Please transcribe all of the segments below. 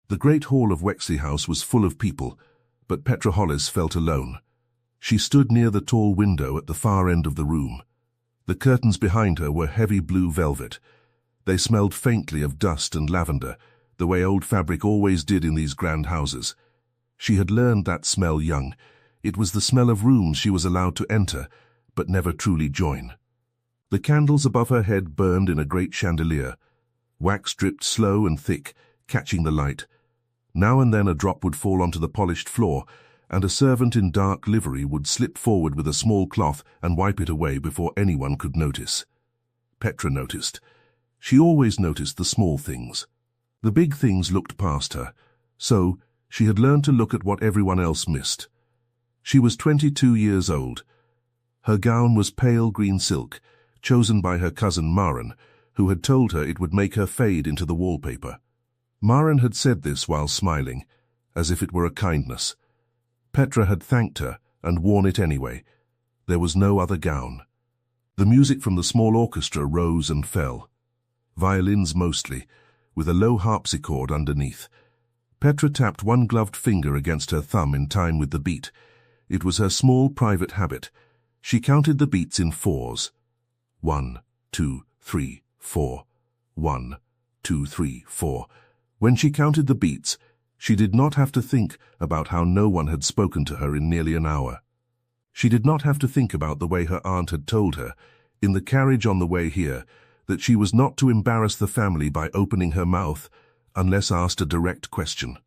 The great hall of Wexley House was full of people, but Petra Hollis felt alone. She stood near the tall window at the far end of the room. The curtains behind her were heavy blue velvet. They smelled faintly of dust and lavender, the way old fabric always did in these grand houses. She had learned that smell young. It was the smell of rooms she was allowed to enter, but never truly join. The candles above her head burned in a great chandelier. Wax dripped slow and thick, catching the light. Now and then a drop would fall onto the polished floor, and a servant in dark livery would slip forward with a small cloth and wipe it away before anyone could notice. Petra noticed. She always noticed the small things. The big things looked past her, so she had learned to look at what everyone else missed. She was 22 years old. Her gown was pale green silk, chosen by her cousin Maren, who had told her it would make her fade into the wallpaper. Maren had said this while smiling, as if it were a kindness. Petra had thanked her and worn it anyway. There was no other gown. The music from the small orchestra rose and fell. Violins mostly, with a low harpsichord underneath. Petra tapped one gloved finger against her thumb in time with the beat. It was her small private habit. She counted the beats in fours. 1, 2, 3, 4. 1, 2, 3, 4. When she counted the beats, she did not have to think about how no one had spoken to her in nearly an hour. She did not have to think about the way her aunt had told her, in the carriage on the way here, that she was not to embarrass the family by opening her mouth unless asked a direct question.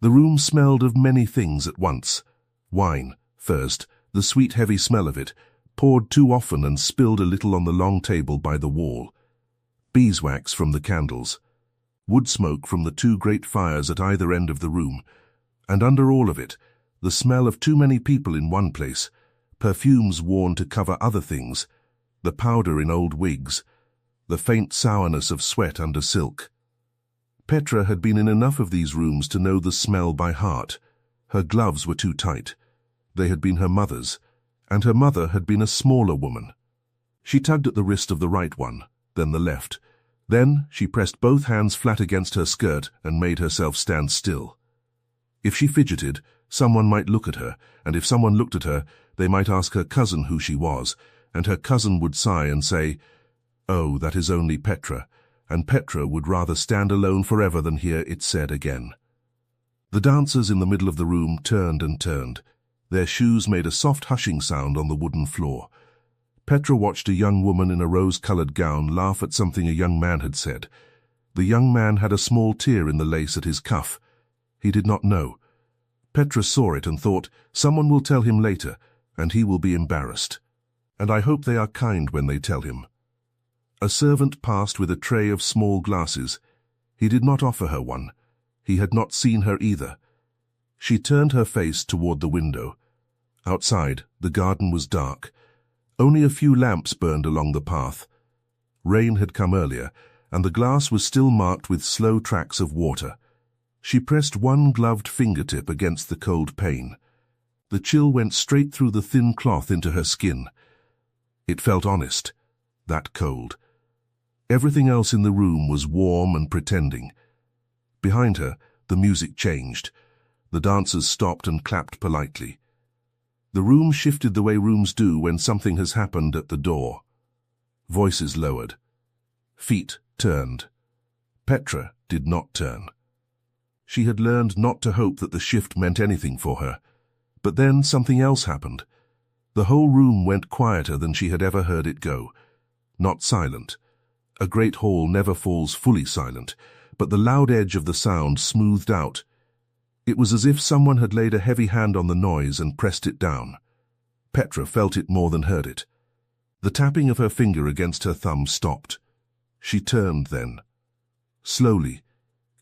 The room smelled of many things at once. Wine, first, the sweet heavy smell of it, poured too often and spilled a little on the long table by the wall. Beeswax from the candles. Wood smoke from the two great fires at either end of the room, and under all of it, the smell of too many people in one place, perfumes worn to cover other things, the powder in old wigs, the faint sourness of sweat under silk. Petra had been in enough of these rooms to know the smell by heart. Her gloves were too tight. They had been her mother's, and her mother had been a smaller woman. She tugged at the wrist of the right one, then the left. Then she pressed both hands flat against her skirt and made herself stand still. If she fidgeted, someone might look at her, and if someone looked at her, they might ask her cousin who she was, and her cousin would sigh and say, "Oh, that is only Petra," and Petra would rather stand alone forever than hear it said again. The dancers in the middle of the room turned and turned. Their shoes made a soft hushing sound on the wooden floor. Petra watched a young woman in a rose-colored gown laugh at something a young man had said. The young man had a small tear in the lace at his cuff. He did not know. Petra saw it and thought, someone will tell him later, and he will be embarrassed. And I hope they are kind when they tell him. A servant passed with a tray of small glasses. He did not offer her one. He had not seen her either. She turned her face toward the window. Outside, the garden was dark. Only a few lamps burned along the path. Rain had come earlier, and the glass was still marked with slow tracks of water. She pressed one gloved fingertip against the cold pane. The chill went straight through the thin cloth into her skin. It felt honest, that cold. Everything else in the room was warm and pretending. Behind her, the music changed. The dancers stopped and clapped politely. The room shifted the way rooms do when something has happened at the door. Voices lowered. Feet turned. Petra did not turn. She had learned not to hope that the shift meant anything for her. But then something else happened. The whole room went quieter than she had ever heard it go. Not silent. A great hall never falls fully silent, but the loud edge of the sound smoothed out. It was as if someone had laid a heavy hand on the noise and pressed it down. Petra felt it more than heard it. The tapping of her finger against her thumb stopped. She turned then. Slowly,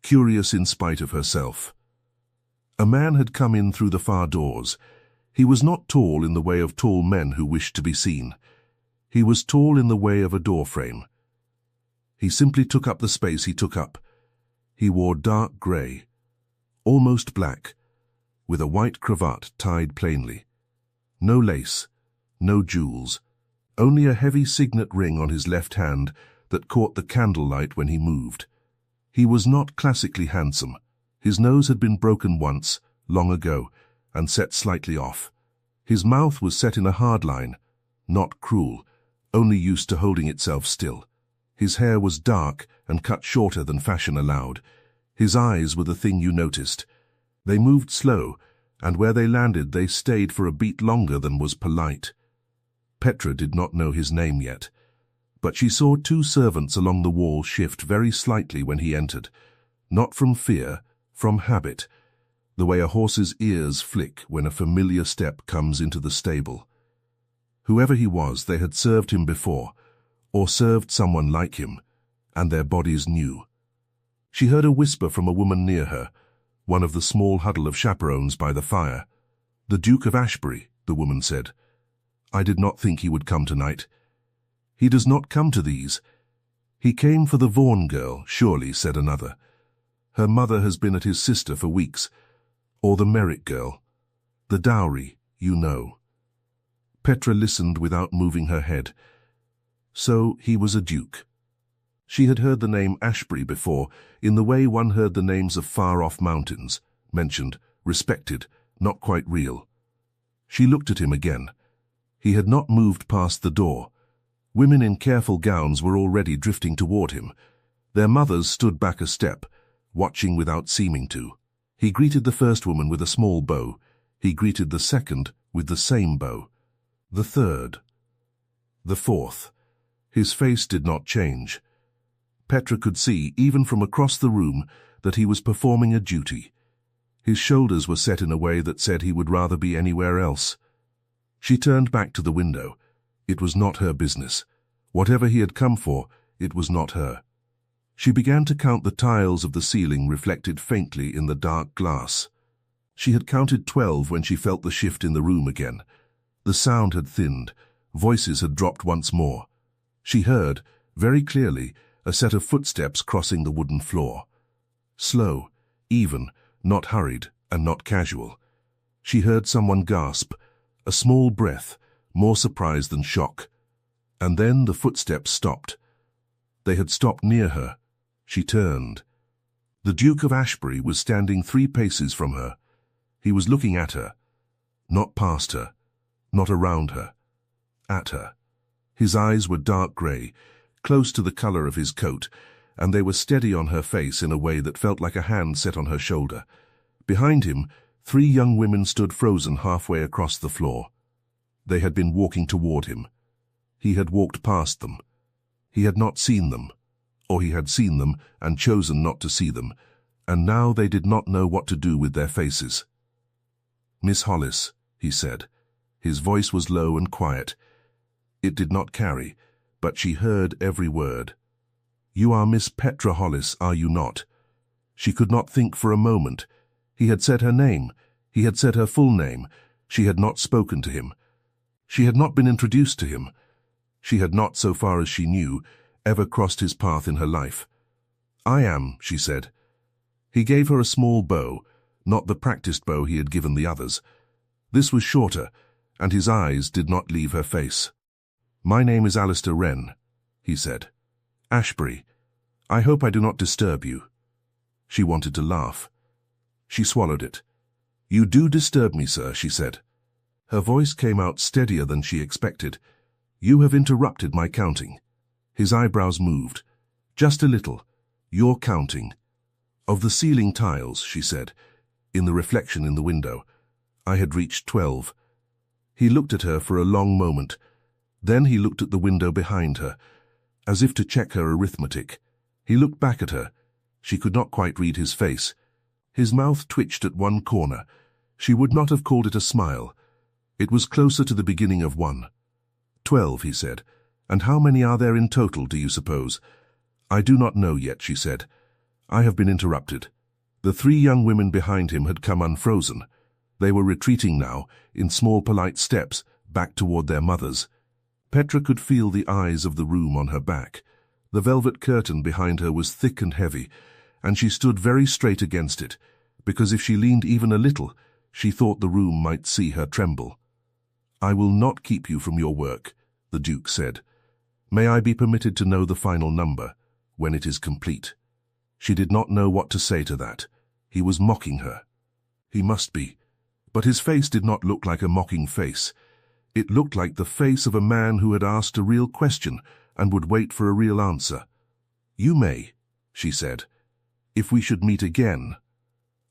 curious in spite of herself. A man had come in through the far doors. He was not tall in the way of tall men who wished to be seen. He was tall in the way of a doorframe. He simply took up the space he took up. He wore dark grey, almost black, with a white cravat tied plainly. No lace, no jewels, only a heavy signet ring on his left hand that caught the candlelight when he moved. He was not classically handsome. His nose had been broken once, long ago, and set slightly off. His mouth was set in a hard line, not cruel, only used to holding itself still. His hair was dark and cut shorter than fashion allowed. His eyes were the thing you noticed. They moved slow, and where they landed they stayed for a beat longer than was polite. Petra did not know his name yet, but she saw two servants along the wall shift very slightly when he entered, not from fear, from habit, the way a horse's ears flick when a familiar step comes into the stable. Whoever he was, they had served him before, or served someone like him, and their bodies knew. She heard a whisper from a woman near her, one of the small huddle of chaperones by the fire. "The Duke of Ashbury," the woman said. "I did not think he would come tonight." "He does not come to these." "He came for the Vaughan girl, surely," said another. "Her mother has been at his sister for weeks. Or the Merrick girl. The dowry, you know." Petra listened without moving her head. So he was a duke. She had heard the name Ashbury before, in the way one heard the names of far-off mountains, mentioned, respected, not quite real. She looked at him again. He had not moved past the door. Women in careful gowns were already drifting toward him. Their mothers stood back a step, watching without seeming to. He greeted the first woman with a small bow. He greeted the second with the same bow. The third. The fourth. His face did not change. Petra could see, even from across the room, that he was performing a duty. His shoulders were set in a way that said he would rather be anywhere else. She turned back to the window. It was not her business. Whatever he had come for, it was not her. She began to count the tiles of the ceiling reflected faintly in the dark glass. She had counted 12 when she felt the shift in the room again. The sound had thinned. Voices had dropped once more. She heard, very clearly, a set of footsteps crossing the wooden floor. Slow, even, not hurried, and not casual. She heard someone gasp, a small breath, more surprise than shock. And then the footsteps stopped. They had stopped near her. She turned. The Duke of Ashbury was standing 3 paces from her. He was looking at her. Not past her. Not around her. At her. His eyes were dark grey, close to the colour of his coat, and they were steady on her face in a way that felt like a hand set on her shoulder. Behind him, 3 young women stood frozen halfway across the floor. They had been walking toward him. He had walked past them. He had not seen them, or he had seen them and chosen not to see them, and now they did not know what to do with their faces. "Miss Hollis," he said. His voice was low and quiet. It did not carry, but she heard every word. "You are Miss Petra Hollis, are you not?" She could not think for a moment. He had said her name. He had said her full name. She had not spoken to him. She had not been introduced to him. She had not, so far as she knew, ever crossed his path in her life. "I am," she said. He gave her a small bow, not the practiced bow he had given the others. This was shorter, and his eyes did not leave her face. "My name is Alistair Wren," he said. "Ashbury. I hope I do not disturb you." She wanted to laugh. She swallowed it. "You do disturb me, sir," she said. Her voice came out steadier than she expected. "You have interrupted my counting." His eyebrows moved. "Just a little. You're counting." "Of the ceiling tiles," she said, in the reflection in the window. "I had reached 12. He looked at her for a long moment. Then he looked at the window behind her, as if to check her arithmetic. He looked back at her. She could not quite read his face. His mouth twitched at one corner. She would not have called it a smile. It was closer to the beginning of one. 12, he said. "And how many are there in total, do you suppose?" "I do not know yet," she said. "I have been interrupted." The 3 young women behind him had come unfrozen. They were retreating now, in small polite steps, back toward their mothers. Petra could feel the eyes of the room on her back. The velvet curtain behind her was thick and heavy, and she stood very straight against it, because if she leaned even a little, she thought the room might see her tremble. "I will not keep you from your work," the Duke said. "May I be permitted to know the final number, when it is complete?" She did not know what to say to that. He was mocking her. He must be. But his face did not look like a mocking face. It looked like the face of a man who had asked a real question and would wait for a real answer. "You may," she said, "if we should meet again."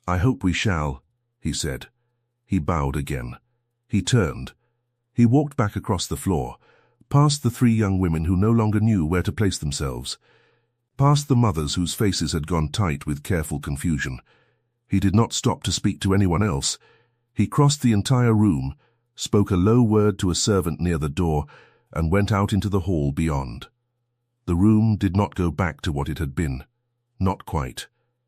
"I hope we shall," he said. He bowed again. He turned. He walked back across the floor, past the three young women who no longer knew where to place themselves, past the mothers whose faces had gone tight with careful confusion. He did not stop to speak to anyone else. He crossed the entire room, spoke a low word to a servant near the door, and went out into the hall beyond. The room did not go back to what it had been. Not quite.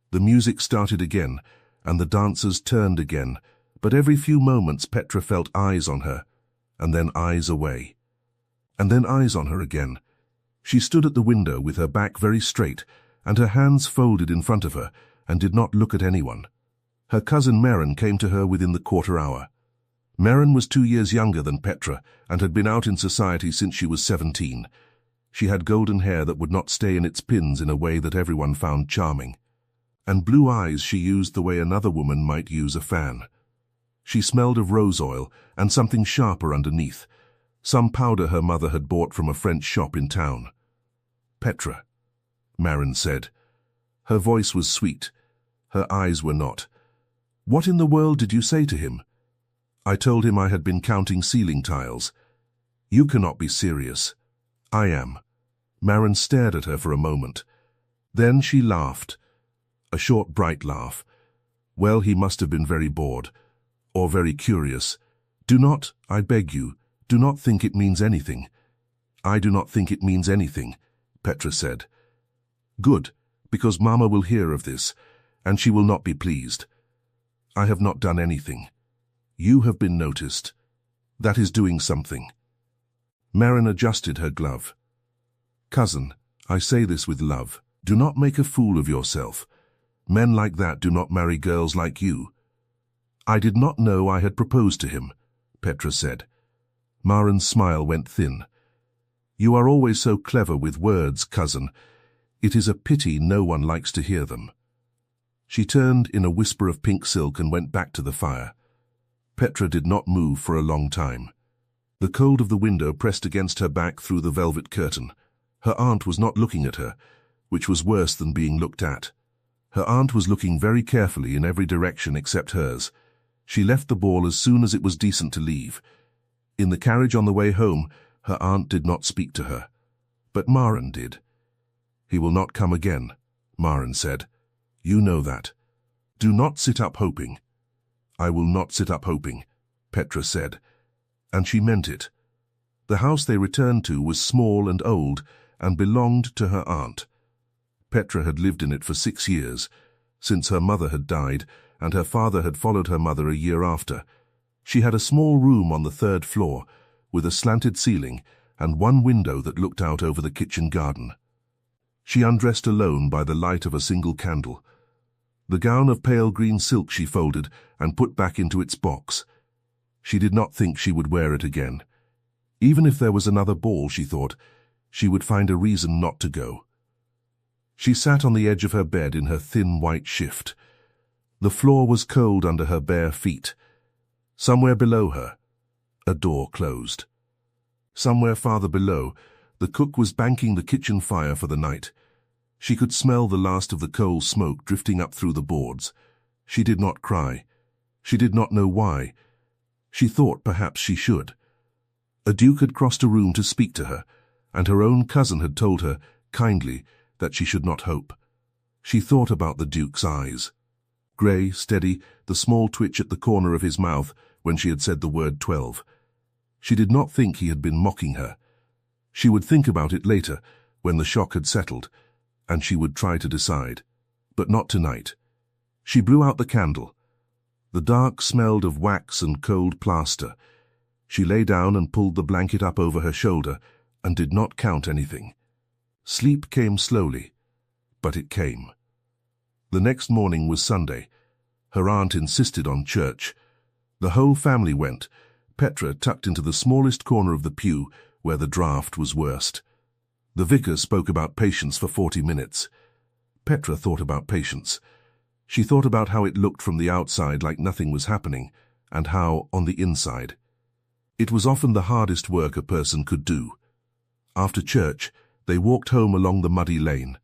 The music started again, and the dancers turned again, but every few moments Petra felt eyes on her, and then eyes away. And then eyes on her again. She stood at the window with her back very straight, and her hands folded in front of her, and did not look at anyone. Her cousin Maren came to her within the quarter hour. Maren was 2 years younger than Petra, and had been out in society since she was 17. She had golden hair that would not stay in its pins in a way that everyone found charming, and blue eyes she used the way another woman might use a fan. She smelled of rose oil and something sharper underneath, some powder her mother had bought from a French shop in town. "Petra," Maren said. Her voice was sweet. Her eyes were not. "What in the world did you say to him?" "I told him I had been counting ceiling tiles." "You cannot be serious." "I am." Maren stared at her for a moment. Then she laughed. A short, bright laugh. Well, he must have been very bored. Or very curious. "Do not, I beg you, do not think it means anything." "I do not think it means anything," Petra said. "Good, because Mama will hear of this, and she will not be pleased. I have not done anything. You have been noticed. That is doing something." Maren adjusted her glove. "Cousin, I say this with love. Do not make a fool of yourself. Men like that do not marry girls like you." "I did not know I had proposed to him," Petra said. Maren's smile went thin. "You are always so clever with words, cousin. It is a pity no one likes to hear them." She turned in a whisper of pink silk and went back to the fire. Petra did not move for a long time. The cold of the window pressed against her back through the velvet curtain. Her aunt was not looking at her, which was worse than being looked at. Her aunt was looking very carefully in every direction except hers. She left the ball as soon as it was decent to leave. In the carriage on the way home, her aunt did not speak to her. But Maren did. "He will not come again," Maren said. "You know that. Do not sit up hoping." "I will not sit up hoping," Petra said. And she meant it. The house they returned to was small and old and belonged to her aunt. Petra had lived in it for 6 years, since her mother had died, and her father had followed her mother a year after. She had a small room on the 3rd floor, with a slanted ceiling and one window that looked out over the kitchen garden. She undressed alone by the light of a single candle. The gown of pale green silk she folded and put back into its box. She did not think she would wear it again. Even if there was another ball, she thought, she would find a reason not to go. She sat on the edge of her bed in her thin white shift. The floor was cold under her bare feet. Somewhere below her, a door closed. Somewhere farther below, the cook was banking the kitchen fire for the night. She could smell the last of the coal smoke drifting up through the boards. She did not cry. She did not know why. She thought perhaps she should. A duke had crossed a room to speak to her, and her own cousin had told her, kindly, that she should not hope. She thought about the duke's eyes. Grey, steady, the small twitch at the corner of his mouth when she had said the word 12. She did not think he had been mocking her. She would think about it later, when the shock had settled, and she would try to decide. But not tonight. She blew out the candle. The dark smelled of wax and cold plaster. She lay down and pulled the blanket up over her shoulder and did not count anything. Sleep came slowly, but it came. The next morning was Sunday. Her aunt insisted on church. The whole family went, Petra tucked into the smallest corner of the pew where the draught was worst. The vicar spoke about patience for 40 minutes. Petra thought about patience. She thought about how it looked from the outside like nothing was happening, and how, on the inside, it was often the hardest work a person could do. After church, they walked home along the muddy lane.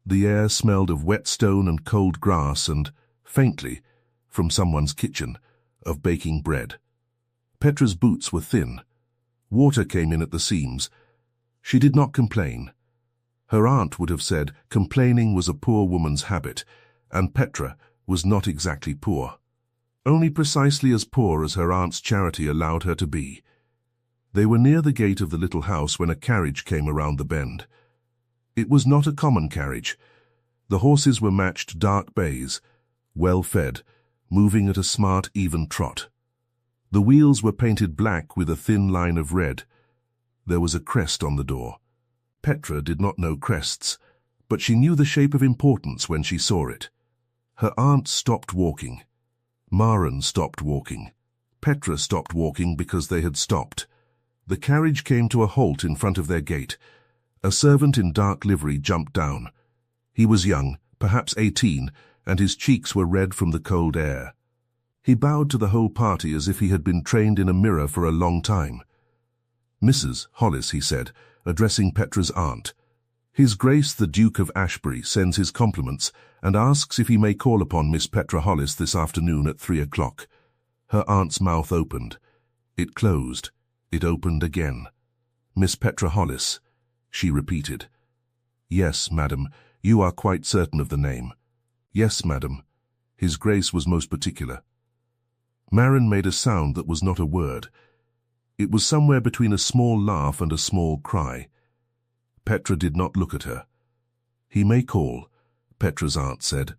The air smelled of wet stone and cold grass and, faintly, from someone's kitchen, of baking bread. Petra's boots were thin. Water came in at the seams. She did not complain. Her aunt would have said complaining was a poor woman's habit, and Petra was not exactly poor. Only precisely as poor as her aunt's charity allowed her to be. They were near the gate of the little house when a carriage came around the bend. It was not a common carriage. The horses were matched dark bays, well fed, moving at a smart, even trot. The wheels were painted black with a thin line of red. There was a crest on the door. Petra did not know crests, but she knew the shape of importance when she saw it. Her aunt stopped walking. Maren stopped walking. Petra stopped walking because they had stopped. The carriage came to a halt in front of their gate. A servant in dark livery jumped down. He was young, perhaps 18, and his cheeks were red from the cold air. He bowed to the whole party as if he had been trained in a mirror for a long time. "Mrs. Hollis," he said, addressing Petra's aunt. "His Grace the Duke of Ashbury sends his compliments and asks if he may call upon Miss Petra Hollis this afternoon at 3 o'clock. Her aunt's mouth opened. It closed. It opened again. "Miss Petra Hollis," she repeated. "Yes, madam. You are quite certain of the name?" "Yes, madam." His Grace was most particular. Maren made a sound that was not a word. It was somewhere between a small laugh and a small cry. Petra did not look at her. "He may call," Petra's aunt said.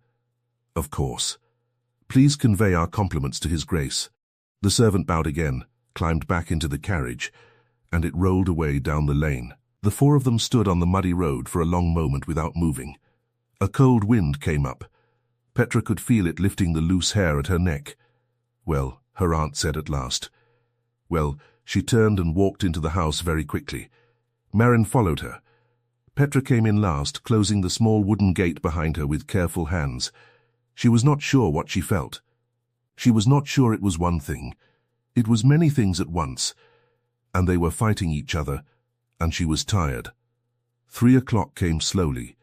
"Of course. Please convey our compliments to His Grace." The servant bowed again, climbed back into the carriage, and it rolled away down the lane. The four of them stood on the muddy road for a long moment without moving. A cold wind came up. Petra could feel it lifting the loose hair at her neck. "Well," her aunt said at last. "Well," she turned and walked into the house very quickly. Maren followed her. Petra came in last, closing the small wooden gate behind her with careful hands. She was not sure what she felt. She was not sure it was one thing. It was many things at once, and they were fighting each other, and she was tired. 3 o'clock came slowly.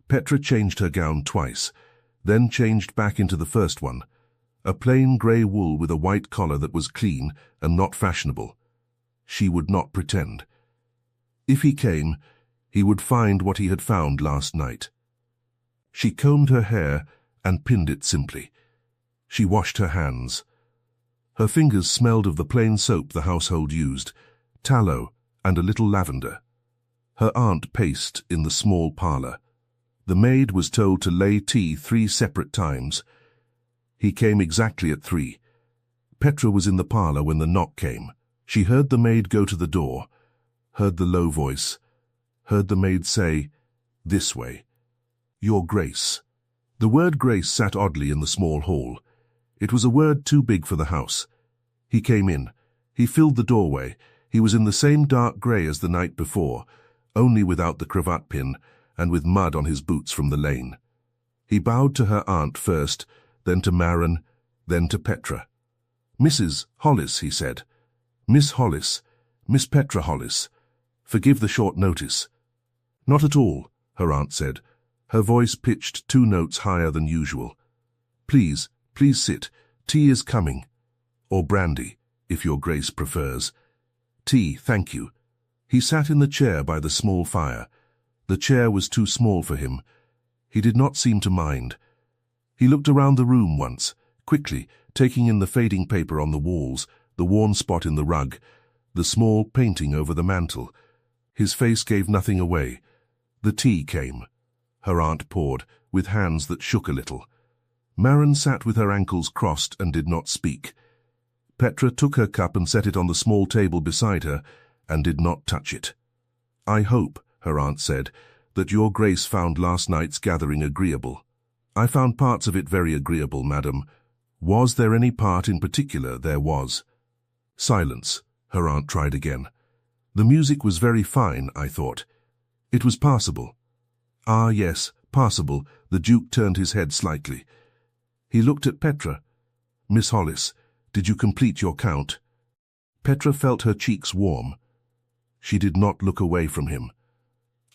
Petra changed her gown twice, then changed back into the first one, a plain grey wool with a white collar that was clean and not fashionable. She would not pretend. If he came, he would find what he had found last night. She combed her hair and pinned it simply. She washed her hands. Her fingers smelled of the plain soap the household used, tallow and a little lavender. Her aunt paced in the small parlour. The maid was told to lay tea 3 separate times. He came exactly at 3. Petra was in the parlour when the knock came. She heard the maid go to the door, heard the low voice, heard the maid say, "This way." "Your Grace." The word Grace sat oddly in the small hall. It was a word too big for the house. He came in. He filled the doorway. He was in the same dark grey as the night before, only without the cravat pin and with mud on his boots from the lane. He bowed to her aunt first, then to Maren, then to Petra. "Mrs. Hollis," he said. "Miss Hollis, Miss Petra Hollis. Forgive the short notice." "Not at all," her aunt said, her voice pitched 2 notes higher than usual. Please sit. Tea is coming. Or brandy, if your Grace prefers." "Tea, thank you." He sat in the chair by the small fire. The chair was too small for him. He did not seem to mind. He looked around the room once, quickly, taking in the fading paper on the walls, the worn spot in the rug, the small painting over the mantel. His face gave nothing away. The tea came. Her aunt poured, with hands that shook a little. Maren sat with her ankles crossed and did not speak. Petra took her cup and set it on the small table beside her, and did not touch it. "I hope," her aunt said, "that your Grace found last night's gathering agreeable." "I found parts of it very agreeable, madam." "Was there any part in particular?" "There was." Silence. Her aunt tried again. "The music was very fine, I thought." "It was passable." "Ah, yes, passable." The Duke turned his head slightly. He looked at Petra. "Miss Hollis, did you complete your count?" Petra felt her cheeks warm. She did not look away from him.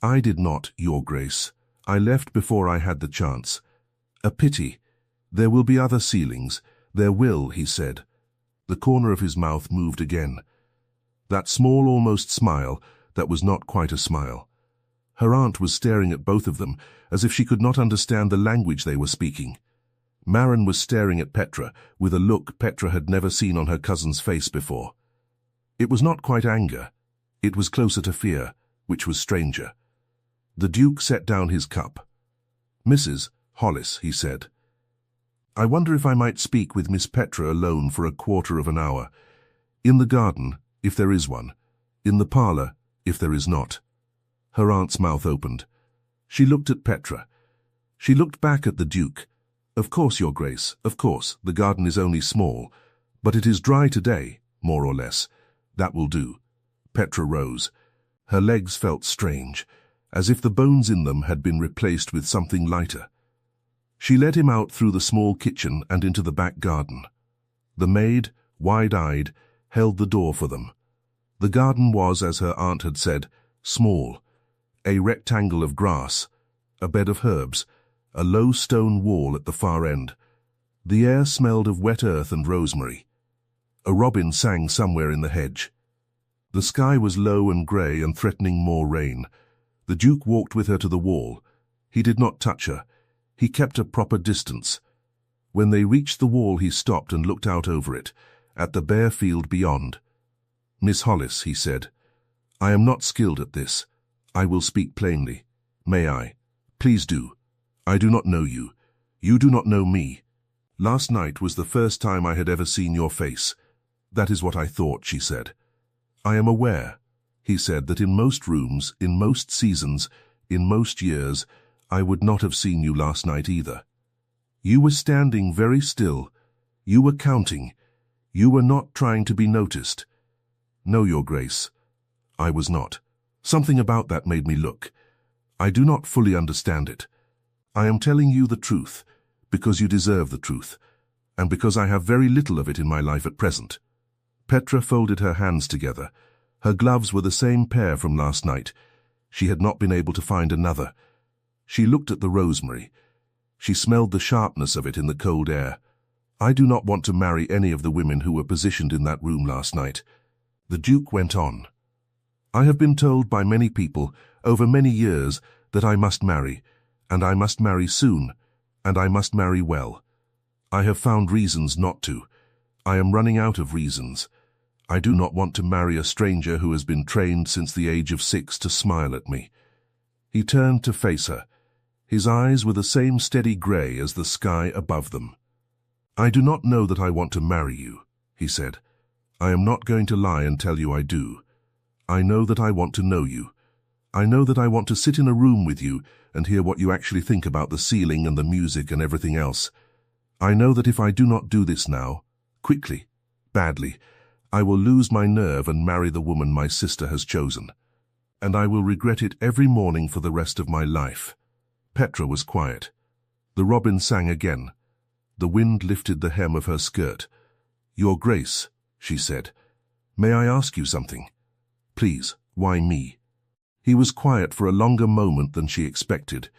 "I did not, Your Grace. I left before I had the chance." "A pity. There will be other ceilings. There will," he said. The corner of his mouth moved again. That small, almost smile that was not quite a smile. Her aunt was staring at both of them, as if she could not understand the language they were speaking. Maren was staring at Petra with a look Petra had never seen on her cousin's face before. It was not quite anger. It was closer to fear, which was stranger. The Duke set down his cup. "Mrs. Hollis," he said, "I wonder if I might speak with Miss Petra alone for a quarter of an hour. In the garden, if there is one. In the parlour, if there is not." Her aunt's mouth opened. She looked at Petra. She looked back at the Duke. "Of course, Your Grace, of course, the garden is only small. But it is dry today, more or less. That will do." Petra rose. Her legs felt strange, as if the bones in them had been replaced with something lighter. She led him out through the small kitchen and into the back garden. The maid, wide-eyed, held the door for them. The garden was, as her aunt had said, small. A rectangle of grass, a bed of herbs, a low stone wall at the far end. The air smelled of wet earth and rosemary. A robin sang somewhere in the hedge. The sky was low and grey and threatening more rain. The Duke walked with her to the wall. He did not touch her. He kept a proper distance. When they reached the wall, he stopped and looked out over it, at the bare field beyond. "Miss Hollis," he said, "I am not skilled at this. I will speak plainly. May I? Please do. I do not know you. You do not know me. Last night was the first time I had ever seen your face. That is what I thought," she said. "I am aware," he said, "that in most rooms, in most seasons, in most years, I would not have seen you last night either. You were standing very still. You were counting. You were not trying to be noticed." "No, Your Grace. I was not. Something about that made me look. I do not fully understand it. I am telling you the truth, because you deserve the truth, and because I have very little of it in my life at present." Petra folded her hands together. Her gloves were the same pair from last night. She had not been able to find another. She looked at the rosemary. She smelled the sharpness of it in the cold air. "I do not want to marry any of the women who were positioned in that room last night." The Duke went on. "I have been told by many people, over many years, that I must marry, and I must marry soon, and I must marry well. I have found reasons not to. I am running out of reasons. I do not want to marry a stranger who has been trained since the age of 6 to smile at me." He turned to face her. His eyes were the same steady grey as the sky above them. "I do not know that I want to marry you," he said. "I am not going to lie and tell you I do. I know that I want to know you. I know that I want to sit in a room with you and hear what you actually think about the ceiling and the music and everything else. I know that if I do not do this now, quickly, badly, I will lose my nerve and marry the woman my sister has chosen. And I will regret it every morning for the rest of my life." Petra was quiet. The robin sang again. The wind lifted the hem of her skirt. "Your Grace," she said, "may I ask you something? Please, why me?" He was quiet for a longer moment than she expected.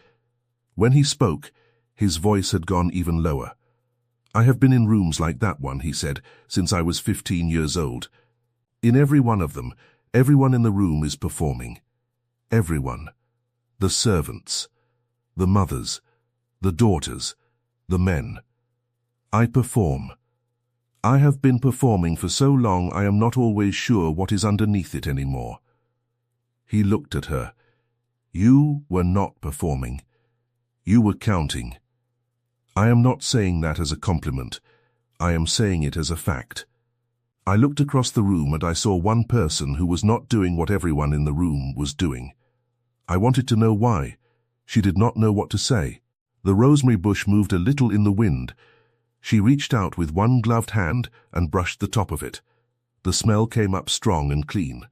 When he spoke, his voice had gone even lower. "I have been in rooms like that one," he said, "since I was 15 years old. In every one of them, everyone in the room is performing. Everyone. The servants, the mothers, the daughters, the men. I perform. I have been performing for so long I am not always sure what is underneath it anymore." He looked at her. "You were not performing. You were counting. I am not saying that as a compliment. I am saying it as a fact. I looked across the room and I saw one person who was not doing what everyone in the room was doing. I wanted to know why. She did not know what to say. The rosemary bush moved a little in the wind. She reached out with one gloved hand and brushed the top of it. The smell came up strong and clean.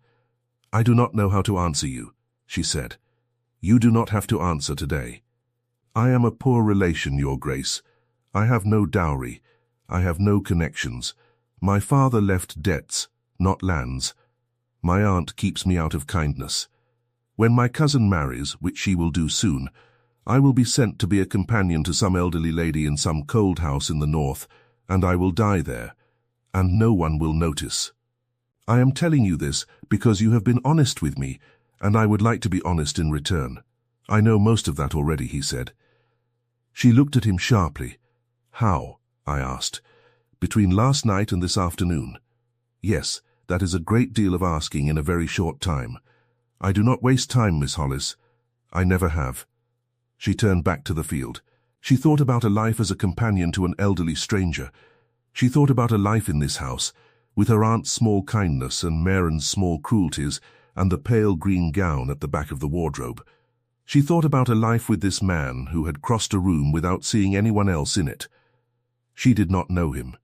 "I do not know how to answer you," she said. "You do not have to answer today. I am a poor relation, Your Grace. I have no dowry. I have no connections. My father left debts, not lands. My aunt keeps me out of kindness. When my cousin marries, which she will do soon, I will be sent to be a companion to some elderly lady in some cold house in the north, and I will die there, and no one will notice. I am telling you this because you have been honest with me, and I would like to be honest in return. I know most of that already, he said. She looked at him sharply. How? I asked. Between last night and this afternoon. Yes, that is a great deal of asking in a very short time. I do not waste time, Miss Hollis. I never have. She turned back to the field. She thought about a life as a companion to an elderly stranger. She thought about a life in this house, with her aunt's small kindness and Maren's small cruelties and the pale green gown at the back of the wardrobe. She thought about a life with this man who had crossed a room without seeing anyone else in it. She did not know him.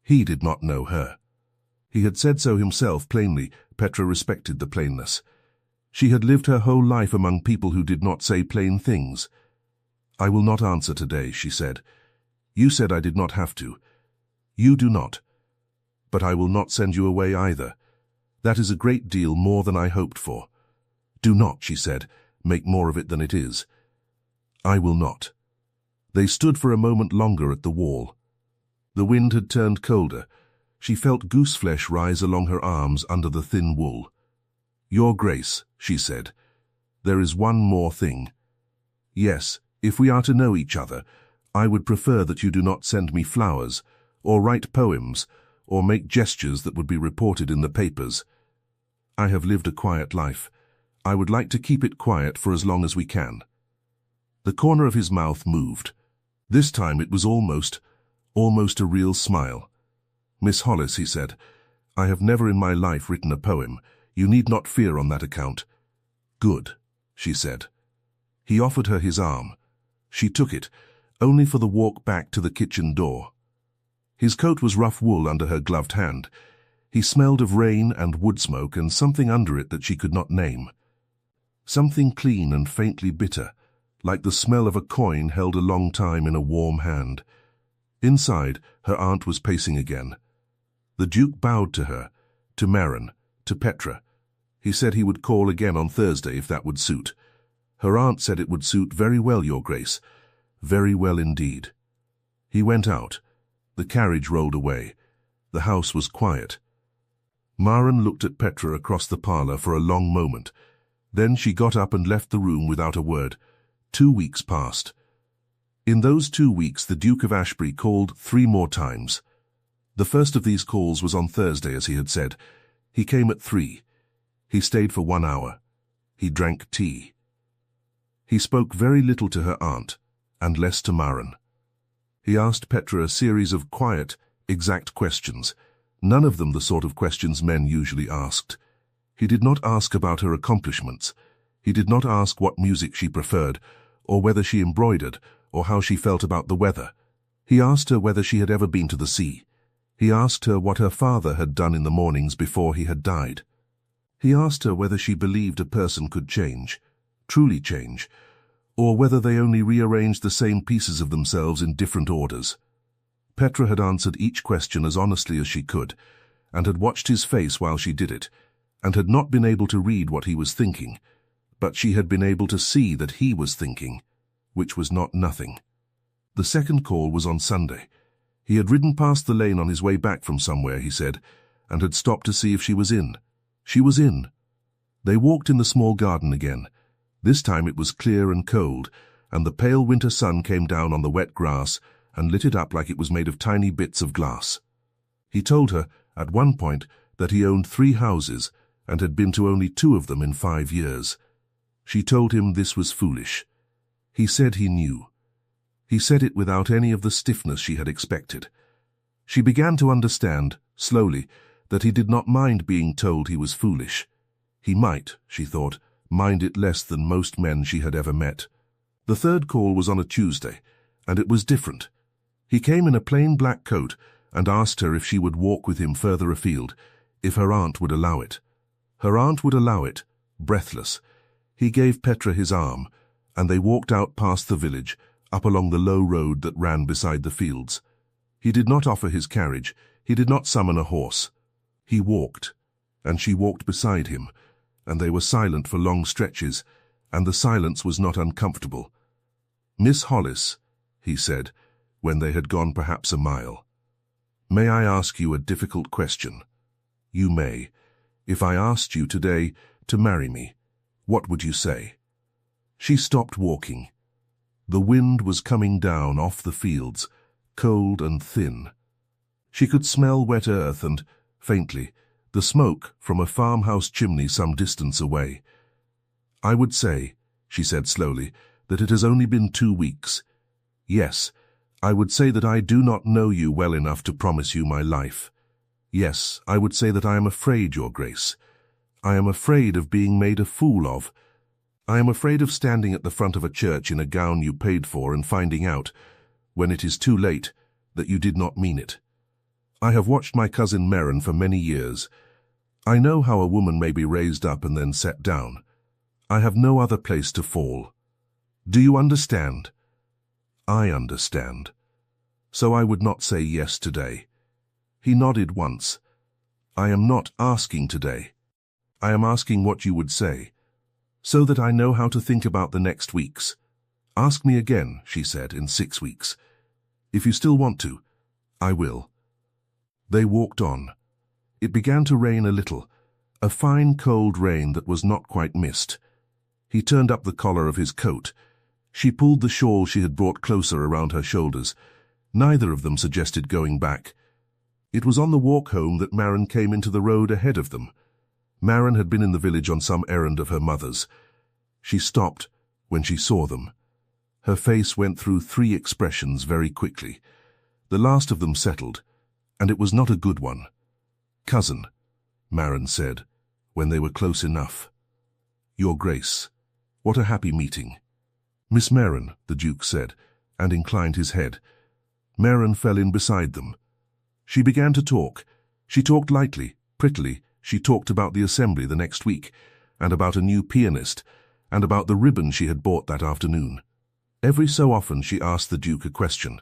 He did not know her. He had said so himself plainly. Petra respected the plainness. She had lived her whole life among people who did not say plain things. I will not answer today, she said. You said I did not have to. You do not. But I will not send you away either. That is a great deal more than I hoped for. Do not, she said, make more of it than it is. I will not. They stood for a moment longer at the wall. The wind had turned colder. She felt gooseflesh rise along her arms under the thin wool. Your Grace, she said, there is one more thing. Yes, if we are to know each other, I would prefer that you do not send me flowers, or write poems, or make gestures that would be reported in the papers. I have lived a quiet life. I would like to keep it quiet for as long as we can. The corner of his mouth moved. This time it was almost a real smile. Miss Hollis, he said, I have never in my life written a poem. You need not fear on that account. Good, she said. He offered her his arm. She took it, only for the walk back to the kitchen door. His coat was rough wool under her gloved hand. He smelled of rain and wood smoke and something under it that she could not name. Something clean and faintly bitter, like the smell of a coin held a long time in a warm hand. Inside, her aunt was pacing again. The Duke bowed to her, to Maren, to Petra. He said he would call again on Thursday if that would suit. Her aunt said it would suit very well, Your Grace. Very well indeed. He went out. The carriage rolled away. The house was quiet. Maren looked at Petra across the parlour for a long moment. Then she got up and left the room without a word. 2 weeks passed. In those 2 weeks the Duke of Ashbury called 3 more times. The first of these calls was on Thursday, as he had said. He came at 3. He stayed for 1 hour. He drank tea. He spoke very little to her aunt, and less to Maren. He asked Petra a series of quiet, exact questions, none of them the sort of questions men usually asked. He did not ask about her accomplishments. He did not ask what music she preferred, or whether she embroidered, or how she felt about the weather. He asked her whether she had ever been to the sea. He asked her what her father had done in the mornings before he had died. He asked her whether she believed a person could change, truly change, or whether they only rearranged the same pieces of themselves in different orders. Petra had answered each question as honestly as she could, and had watched his face while she did it, and had not been able to read what he was thinking, but she had been able to see that he was thinking, which was not nothing. The second call was on Sunday. He had ridden past the lane on his way back from somewhere, he said, and had stopped to see if she was in. She was in. They walked in the small garden again. This time it was clear and cold, and the pale winter sun came down on the wet grass and lit it up like it was made of tiny bits of glass. He told her, at one point, that he owned 3 houses and had been to only 2 of them in 5 years. She told him this was foolish. He said he knew. He said it without any of the stiffness she had expected. She began to understand, slowly, that he did not mind being told he was foolish. He might, she thought, mind it less than most men she had ever met. The third call was on a Tuesday, and it was different. He came in a plain black coat and asked her if she would walk with him further afield, if her aunt would allow it. Her aunt would allow it, breathless. He gave Petra his arm, and they walked out past the village, up along the low road that ran beside the fields. He did not offer his carriage, he did not summon a horse. He walked, and she walked beside him, and they were silent for long stretches, and the silence was not uncomfortable. "Miss Hollis," he said, when they had gone perhaps a mile, "may I ask you a difficult question? You may. If I asked you today to marry me, what would you say?" She stopped walking. The wind was coming down off the fields, cold and thin. She could smell wet earth and, faintly, the smoke from a farmhouse chimney some distance away. "I would say," she said slowly, "that it has only been 2 weeks. Yes, I would say that I do not know you well enough to promise you my life. Yes, I would say that I am afraid, Your Grace. I am afraid of being made a fool of. I am afraid of standing at the front of a church in a gown you paid for and finding out, when it is too late, that you did not mean it. I have watched my cousin Merrin for many years. I know how a woman may be raised up and then set down. I have no other place to fall. Do you understand?" "I understand. So I would not say yes today." He nodded once. "I am not asking today. I am asking what you would say, so that I know how to think about the next weeks. Ask me again," she said, "in 6 weeks. If you still want to, I will." They walked on. It began to rain a little, a fine cold rain that was not quite mist. He turned up the collar of his coat. She pulled the shawl she had brought closer around her shoulders. Neither of them suggested going back. It was on the walk home that Merrin came into the road ahead of them. Merrin had been in the village on some errand of her mother's. She stopped when she saw them. Her face went through 3 expressions very quickly. The last of them settled, and it was not a good one. "Cousin," Merrin said, when they were close enough. "Your Grace, what a happy meeting." "Miss Merrin," the Duke said, and inclined his head. Merrin fell in beside them. She began to talk. She talked lightly, prettily. She talked about the assembly the next week, and about a new pianist, and about the ribbon she had bought that afternoon. Every so often she asked the Duke a question.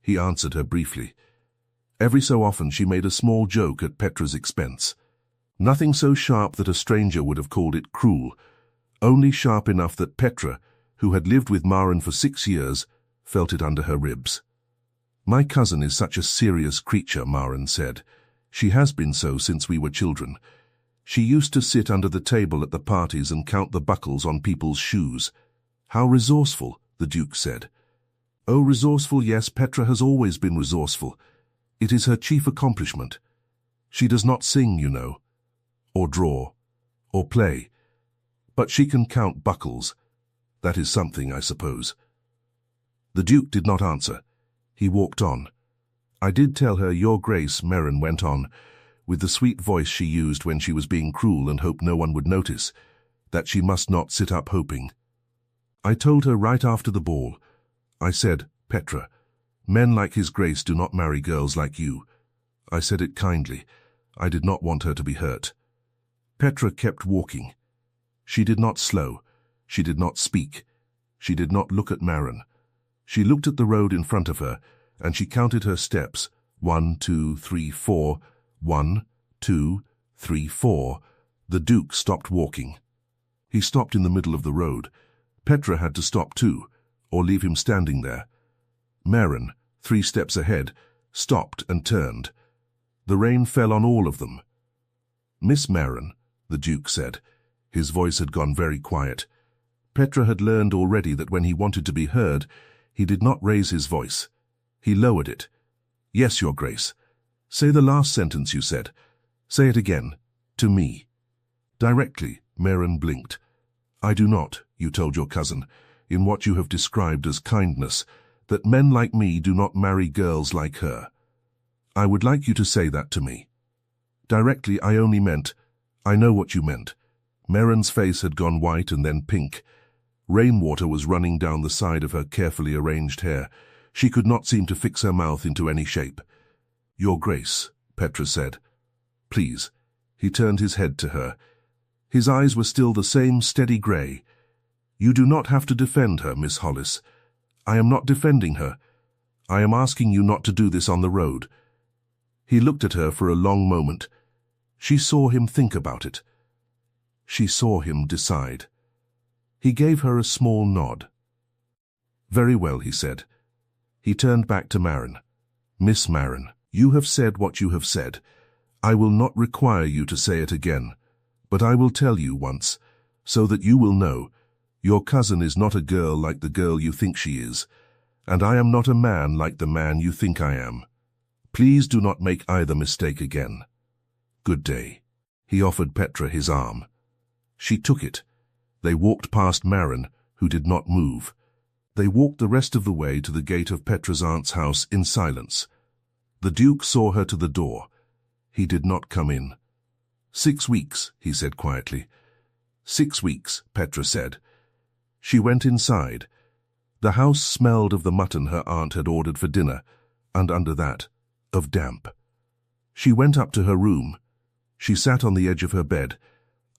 He answered her briefly. Every so often she made a small joke at Petra's expense. Nothing so sharp that a stranger would have called it cruel, only sharp enough that Petra, who had lived with Merrin for 6 years, felt it under her ribs. "My cousin is such a serious creature," Merrin said. "She has been so since we were children. She used to sit under the table at the parties and count the buckles on people's shoes." "How resourceful," the Duke said. "Oh, resourceful, yes, Petra has always been resourceful. It is her chief accomplishment. She does not sing, you know, or draw, or play. But she can count buckles. That is something, I suppose." The Duke did not answer. He walked on. "I did tell her, Your Grace," Merrin went on, with the sweet voice she used when she was being cruel and hoped no one would notice, that she must not sit up hoping. "I told her right after the ball. I said, Petra, men like His Grace do not marry girls like you. I said it kindly. I did not want her to be hurt." Petra kept walking. She did not slow. She did not speak. She did not look at Merrin. She looked at the road in front of her, and she counted her steps. 1, 2, 3, 4. 1, 2, 3, 4. The Duke stopped walking. He stopped in the middle of the road. Petra had to stop too, or leave him standing there. Merrin, 3 steps ahead, stopped and turned. The rain fell on all of them. "Miss Merrin," the Duke said. His voice had gone very quiet. Petra had learned already that when he wanted to be heard, he did not raise his voice. He lowered it. "Yes, Your Grace. Say the last sentence you said. Say it again. To me." Directly, Merrin blinked. "I do not, you told your cousin, in what you have described as kindness, that men like me do not marry girls like her. I would like you to say that to me." "Directly, I only meant, I know what you meant." Merrin's face had gone white and then pink. Rainwater was running down the side of her carefully arranged hair. She could not seem to fix her mouth into any shape. "Your Grace," Petra said. "Please." He turned his head to her. His eyes were still the same steady grey. "You do not have to defend her, Miss Hollis. I am not defending her. I am asking you not to do this on the road." He looked at her for a long moment. She saw him think about it. She saw him decide. He gave her a small nod. "Very well," he said. He turned back to Marin. "Miss Marin, you have said what you have said. I will not require you to say it again, but I will tell you once, so that you will know. Your cousin is not a girl like the girl you think she is, and I am not a man like the man you think I am. Please do not make either mistake again. Good day." He offered Petra his arm. She took it. They walked past Marin, who did not move. They walked the rest of the way to the gate of Petra's aunt's house in silence. The Duke saw her to the door. He did not come in. 6 weeks, he said quietly. 6 weeks, Petra said. She went inside. The house smelled of the mutton her aunt had ordered for dinner, and under that, of damp. She went up to her room. She sat on the edge of her bed.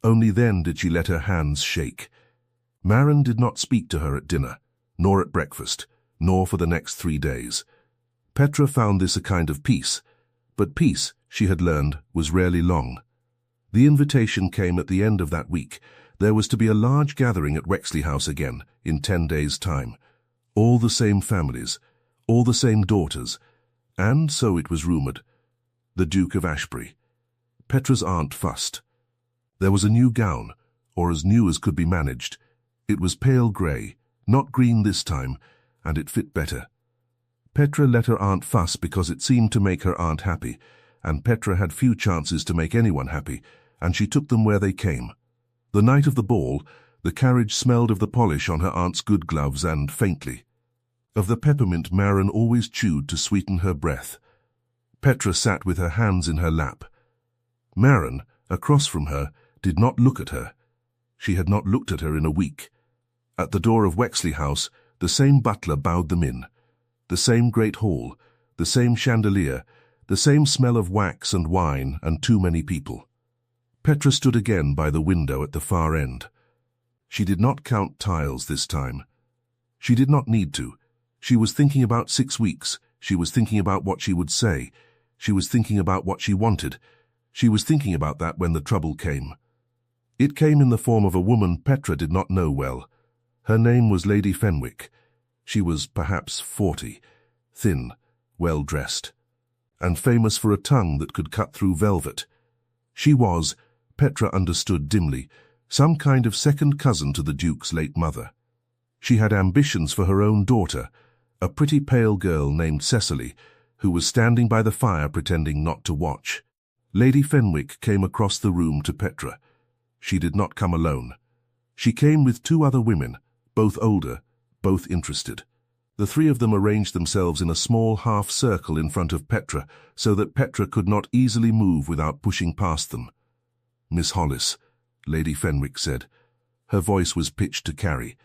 Only then did she let her hands shake. Marin did not speak to her at dinner, nor at breakfast, nor for the next 3 days. Petra found this a kind of peace, but peace, she had learned, was rarely long. The invitation came at the end of that week. There was to be a large gathering at Wexley House again, in 10 days' time. All the same families, all the same daughters, and, so it was rumoured, the Duke of Ashbury. Petra's aunt fussed. There was a new gown, or as new as could be managed. It was pale grey, not green this time, and it fit better. Petra let her aunt fuss because it seemed to make her aunt happy, and Petra had few chances to make anyone happy, and she took them where they came. The night of the ball, the carriage smelled of the polish on her aunt's good gloves and, faintly, of the peppermint Marin always chewed to sweeten her breath. Petra sat with her hands in her lap. Marin, across from her, did not look at her. She had not looked at her in a week. At the door of Wexley House, the same butler bowed them in. The same great hall, the same chandelier, the same smell of wax and wine and too many people. Petra stood again by the window at the far end. She did not count tiles this time. She did not need to. She was thinking about 6 weeks. She was thinking about what she would say. She was thinking about what she wanted. She was thinking about that when the trouble came. It came in the form of a woman Petra did not know well. Her name was Lady Fenwick. She was perhaps 40, thin, well-dressed, and famous for a tongue that could cut through velvet. She was, Petra understood dimly, some kind of second cousin to the Duke's late mother. She had ambitions for her own daughter, a pretty pale girl named Cecily, who was standing by the fire pretending not to watch. Lady Fenwick came across the room to Petra. She did not come alone. She came with 2 other women, both older, both interested. The 3 of them arranged themselves in a small half-circle in front of Petra, so that Petra could not easily move without pushing past them. "Miss Hollis," Lady Fenwick said. Her voice was pitched to carry.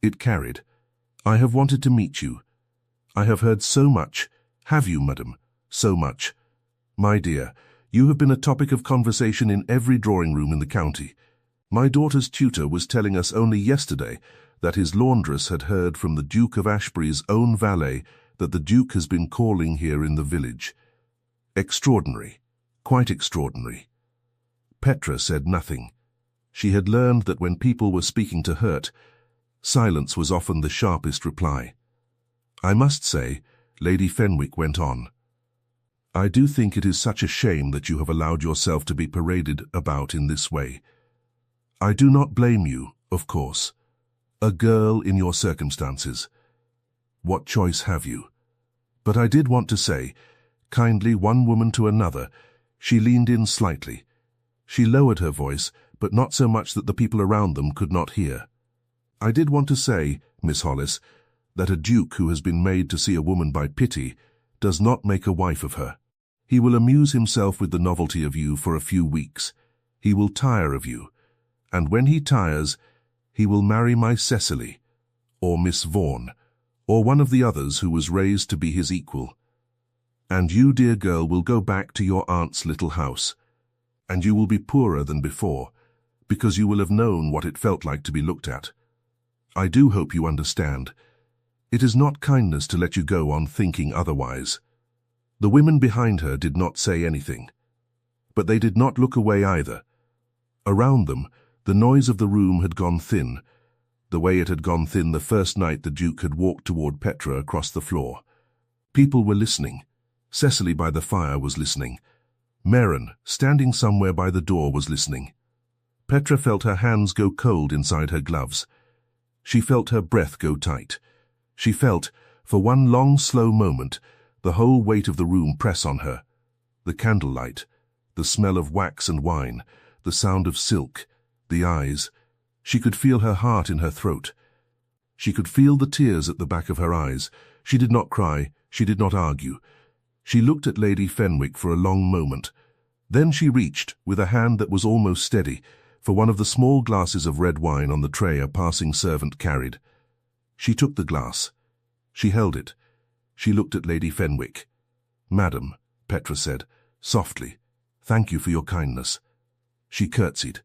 It carried. "I have wanted to meet you. I have heard so much. Have you, madam? So much. My dear, you have been a topic of conversation in every drawing-room in the county. My daughter's tutor was telling us only yesterday that his laundress had heard from the Duke of Ashbury's own valet that the Duke has been calling here in the village. Extraordinary. Quite extraordinary." Petra said nothing. She had learned that when people were speaking to hurt, silence was often the sharpest reply. "I must say," Lady Fenwick went on, "I do think it is such a shame that you have allowed yourself to be paraded about in this way. I do not blame you, of course. A girl in your circumstances. What choice have you? But I did want to say, kindly one woman to another," she leaned in slightly. She lowered her voice, but not so much that the people around them could not hear. "I did want to say, Miss Hollis, that a duke who has been made to see a woman by pity does not make a wife of her. He will amuse himself with the novelty of you for a few weeks. He will tire of you, and when he tires, he will marry my Cecily, or Miss Vaughan, or one of the others who was raised to be his equal. And you, dear girl, will go back to your aunt's little house, and you will be poorer than before, because you will have known what it felt like to be looked at. I do hope you understand. It is not kindness to let you go on thinking otherwise. The women behind her did not say anything. But they did not look away either. Around them, the noise of the room had gone thin, the way it had gone thin the first night the Duke had walked toward Petra across the floor. People were listening. Cecily by the fire was listening. Maren, standing somewhere by the door, was listening. Petra felt her hands go cold inside her gloves. She felt her breath go tight. She felt, for one long, slow moment, the whole weight of the room press on her. The candlelight, the smell of wax and wine, the sound of silk, the eyes. She could feel her heart in her throat. She could feel the tears at the back of her eyes. She did not cry. She did not argue. She looked at Lady Fenwick for a long moment. Then she reached, with a hand that was almost steady, for one of the small glasses of red wine on the tray a passing servant carried. She took the glass. She held it. She looked at Lady Fenwick. "Madam," Petra said, softly, "thank you for your kindness." She curtsied.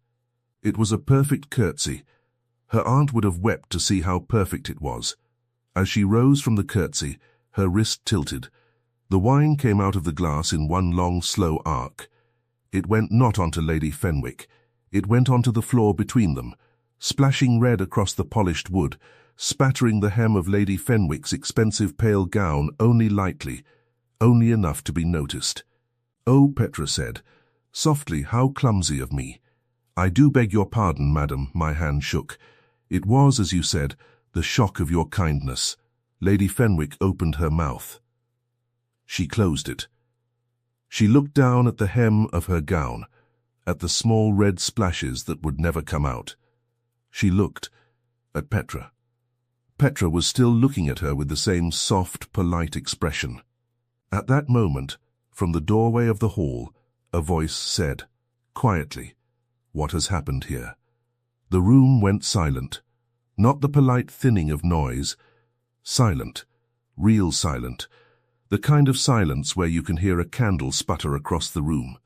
It was a perfect curtsy. Her aunt would have wept to see how perfect it was. As she rose from the curtsy, her wrist tilted. The wine came out of the glass in one long, slow arc. It went not onto Lady Fenwick. It went onto the floor between them, splashing red across the polished wood, spattering the hem of Lady Fenwick's expensive pale gown only lightly, only enough to be noticed. "Oh," Petra said, softly, "how clumsy of me. I do beg your pardon, madam." My hand shook. "It was, as you said, the shock of your kindness." Lady Fenwick opened her mouth. She closed it. She looked down at the hem of her gown, at the small red splashes that would never come out. She looked at Petra. Petra was still looking at her with the same soft, polite expression. At that moment, from the doorway of the hall, a voice said, quietly, "What has happened here?" The room went silent. Not the polite thinning of noise. Silent. Real silent. The kind of silence where you can hear a candle sputter across the room.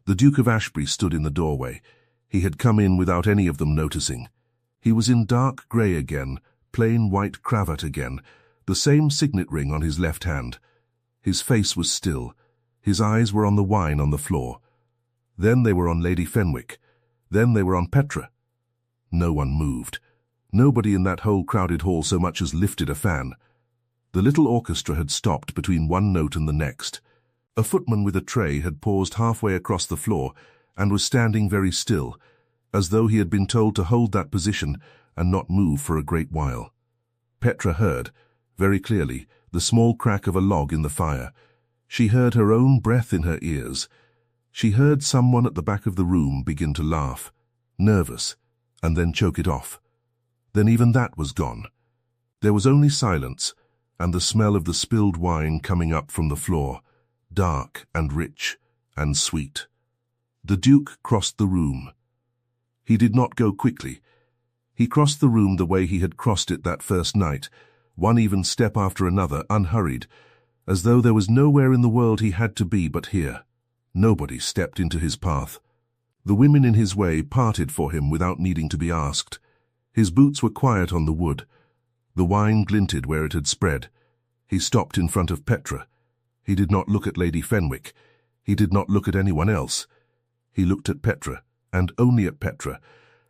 The Duke of Ashbury stood in the doorway. He had come in without any of them noticing. He was in dark grey again, plain white cravat again, the same signet ring on his left hand. His face was still. His eyes were on the wine on the floor. Then they were on Lady Fenwick. Then they were on Petra. No one moved. Nobody in that whole crowded hall so much as lifted a fan. The little orchestra had stopped between one note and the next. A footman with a tray had paused halfway across the floor and was standing very still, as though he had been told to hold that position and not move for a great while. Petra heard, very clearly, the small crack of a log in the fire. She heard her own breath in her ears. She heard someone at the back of the room begin to laugh, nervous, and then choke it off. Then even that was gone. There was only silence, and the smell of the spilled wine coming up from the floor, dark and rich and sweet. The Duke crossed the room. He did not go quickly. He crossed the room the way he had crossed it that first night, one even step after another, unhurried, as though there was nowhere in the world he had to be but here. Nobody stepped into his path. The women in his way parted for him without needing to be asked. His boots were quiet on the wood. The wine glinted where it had spread. He stopped in front of Petra. He did not look at Lady Fenwick. He did not look at anyone else. He looked at Petra, and only at Petra,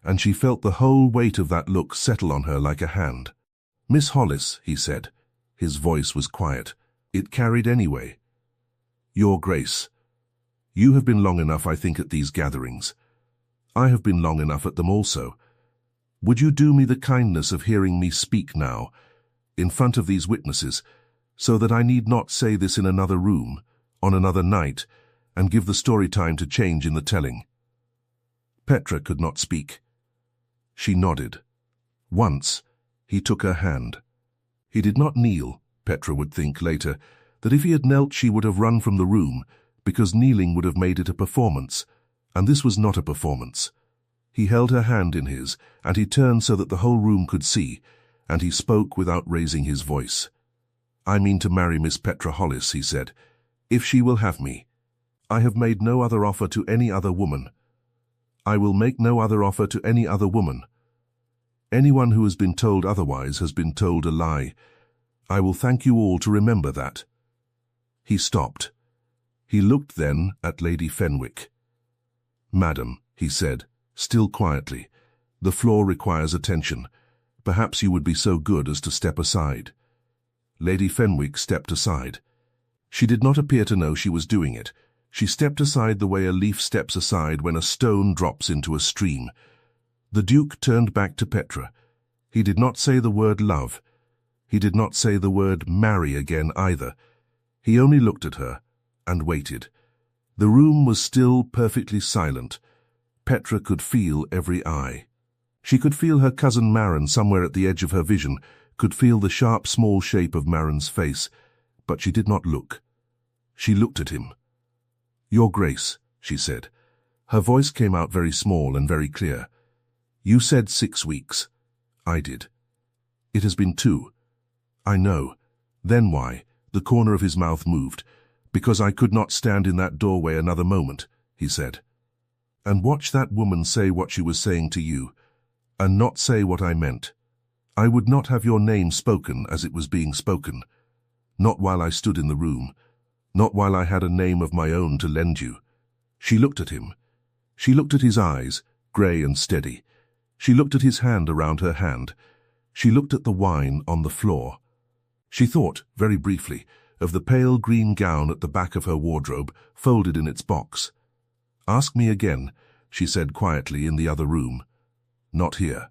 and she felt the whole weight of that look settle on her like a hand. "Miss Hollis," he said. His voice was quiet. It carried anyway. "Your Grace, you have been long enough, I think, at these gatherings. I have been long enough at them also. Would you do me the kindness of hearing me speak now, in front of these witnesses, so that I need not say this in another room, on another night, and give the story time to change in the telling?" Petra could not speak. She nodded. Once, he took her hand. He did not kneel. Petra would think later that if he had knelt she would have run from the room, because kneeling would have made it a performance, and this was not a performance. He held her hand in his, and he turned so that the whole room could see, and he spoke without raising his voice. "I mean to marry Miss Petra Hollis," he said, "if she will have me. I have made no other offer to any other woman. I will make no other offer to any other woman. Anyone who has been told otherwise has been told a lie. I will thank you all to remember that." He stopped. He looked then at Lady Fenwick. "Madam," he said, still quietly, "the floor requires attention. Perhaps you would be so good as to step aside." Lady Fenwick stepped aside. She did not appear to know she was doing it. She stepped aside the way a leaf steps aside when a stone drops into a stream. The Duke turned back to Petra. He did not say the word love. He did not say the word marry again either. He only looked at her and waited. The room was still perfectly silent. Petra could feel every eye. She could feel her cousin Marin somewhere at the edge of her vision, could feel the sharp small shape of Marin's face, but she did not look. She looked at him. "Your Grace," she said. Her voice came out very small and very clear. "You said 6 weeks. I did. It has been 2. I know. Then why?" The corner of his mouth moved. "Because I could not stand in that doorway another moment," he said. "And watch that woman say what she was saying to you, and not say what I meant. I would not have your name spoken as it was being spoken. Not while I stood in the room. Not while I had a name of my own to lend you." She looked at him. She looked at his eyes, grey and steady. She looked at his hand around her hand. She looked at the wine on the floor. She thought, very briefly, of the pale green gown at the back of her wardrobe, folded in its box. "Ask me again," she said quietly in the other room. "Not here.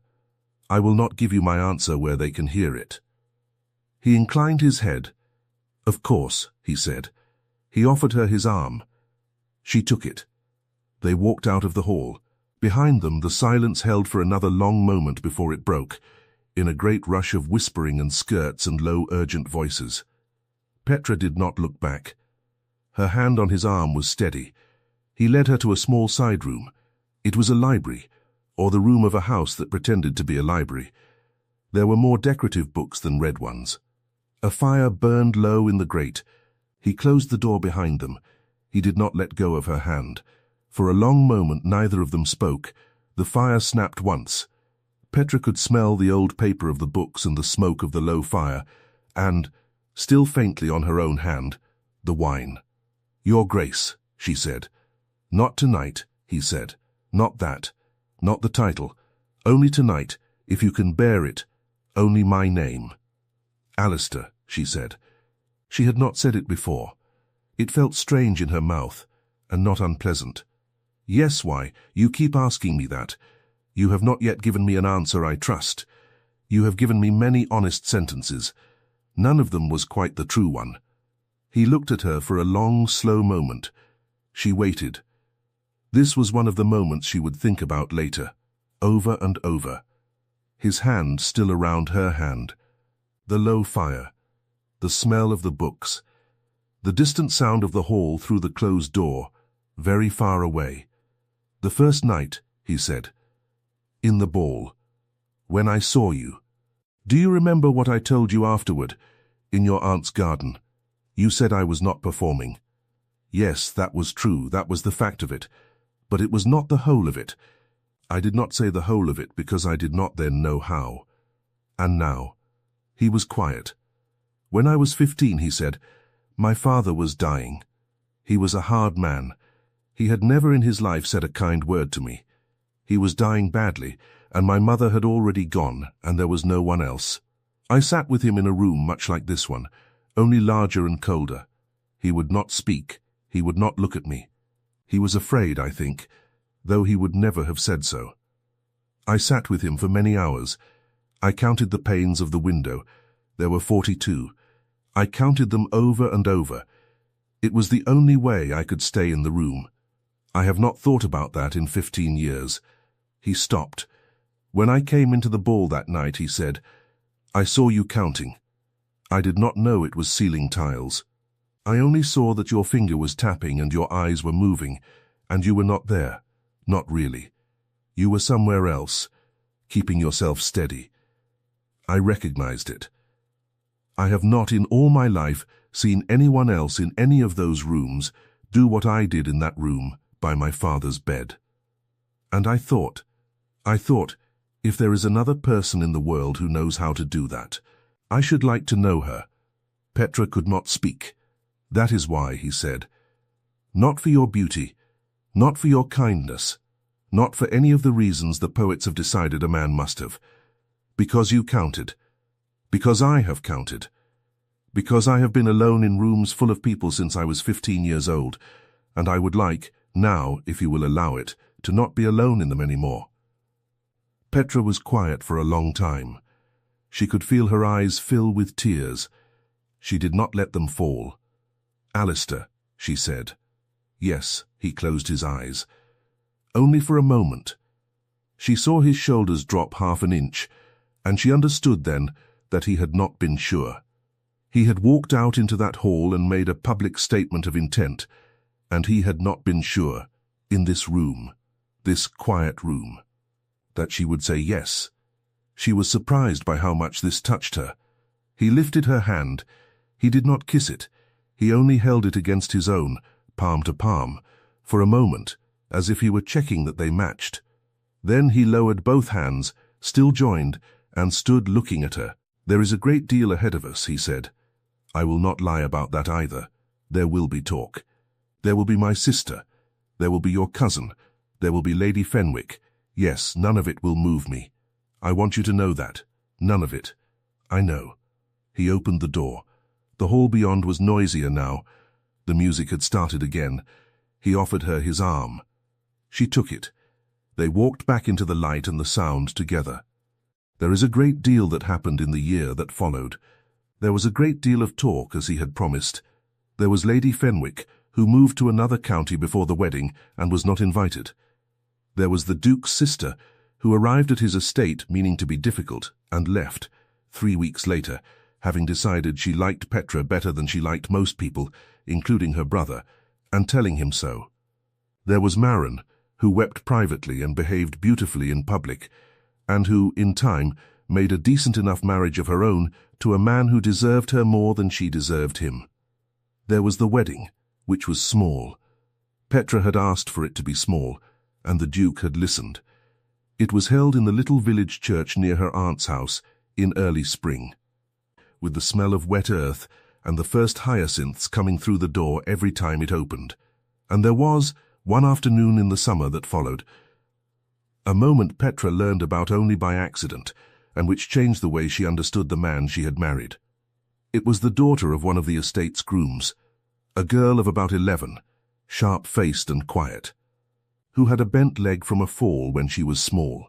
I will not give you my answer where they can hear it." He inclined his head. "Of course," he said. He offered her his arm. She took it. They walked out of the hall. Behind them the silence held for another long moment before it broke, in a great rush of whispering and skirts and low urgent voices. Petra did not look back. Her hand on his arm was steady. He led her to a small side room. It was a library, or the room of a house that pretended to be a library. There were more decorative books than red ones. A fire burned low in the grate. He closed the door behind them. He did not let go of her hand. For a long moment neither of them spoke. The fire snapped once. Petra could smell the old paper of the books and the smoke of the low fire, and, still faintly on her own hand, the wine. "Your Grace," she said. "Not tonight," he said. "Not that. Not the title. Only tonight, if you can bear it. Only my name." "Alistair," she said. She had not said it before. It felt strange in her mouth, and not unpleasant. "Yes, why? You keep asking me that. You have not yet given me an answer I trust. You have given me many honest sentences. None of them was quite the true one." He looked at her for a long, slow moment. She waited. This was one of the moments she would think about later, over and over. His hand still around her hand. The low fire. The smell of the books. The distant sound of the hall through the closed door, very far away. "The first night," he said. "In the ball. When I saw you. Do you remember what I told you afterward, in your aunt's garden? You said I was not performing. Yes, that was true, that was the fact of it. But it was not the whole of it. I did not say the whole of it because I did not then know how. And now." He was quiet. "When I was 15, he said, my father was dying. He was a hard man. He had never in his life said a kind word to me. He was dying badly, and my mother had already gone, and there was no one else. I sat with him in a room much like this one, only larger and colder. He would not speak. He would not look at me. He was afraid, I think, though he would never have said so. I sat with him for many hours. I counted the panes of the window. There were 42. I counted them over and over. It was the only way I could stay in the room. I have not thought about that in 15 years. He stopped. When I came into the ball that night, he said, I saw you counting. I did not know it was ceiling tiles. I only saw that your finger was tapping and your eyes were moving, and you were not there. Not really. You were somewhere else, keeping yourself steady. I recognized it. I have not in all my life seen anyone else in any of those rooms do what I did in that room by my father's bed. And I thought, if there is another person in the world who knows how to do that, I should like to know her. Petra could not speak. That is why, he said. Not for your beauty, not for your kindness, not for any of the reasons the poets have decided a man must have. Because you counted. Because I have counted. Because I have been alone in rooms full of people since I was 15 years old, and I would like, now, if you will allow it, to not be alone in them any more. Petra was quiet for a long time. She could feel her eyes fill with tears. She did not let them fall. Alistair, she said. Yes, he closed his eyes. Only for a moment. She saw his shoulders drop half an inch, and she understood then that he had not been sure. He had walked out into that hall and made a public statement of intent, and he had not been sure, in this room, this quiet room, that she would say yes. She was surprised by how much this touched her. He lifted her hand. He did not kiss it. He only held it against his own, palm to palm, for a moment, as if he were checking that they matched. Then he lowered both hands, still joined, and stood looking at her. There is a great deal ahead of us, he said. I will not lie about that either. There will be talk. There will be my sister. There will be your cousin. There will be Lady Fenwick. Yes, none of it will move me. I want you to know that. None of it. I know. He opened the door. The hall beyond was noisier now. The music had started again. He offered her his arm. She took it. They walked back into the light and the sound together. There is a great deal that happened in the year that followed. There was a great deal of talk, as he had promised. There was Lady Fenwick, who moved to another county before the wedding and was not invited. There was the Duke's sister, who arrived at his estate meaning to be difficult, and left, 3 weeks later, having decided she liked Petra better than she liked most people, including her brother, and telling him so. There was Maron, who wept privately and behaved beautifully in public, and who, in time, made a decent enough marriage of her own to a man who deserved her more than she deserved him. There was the wedding, which was small. Petra had asked for it to be small, and the Duke had listened. It was held in the little village church near her aunt's house in early spring, with the smell of wet earth and the first hyacinths coming through the door every time it opened. And there was, one afternoon in the summer that followed, a moment Petra learned about only by accident, and which changed the way she understood the man she had married. It was the daughter of one of the estate's grooms, a girl of about 11, sharp-faced and quiet, who had a bent leg from a fall when she was small.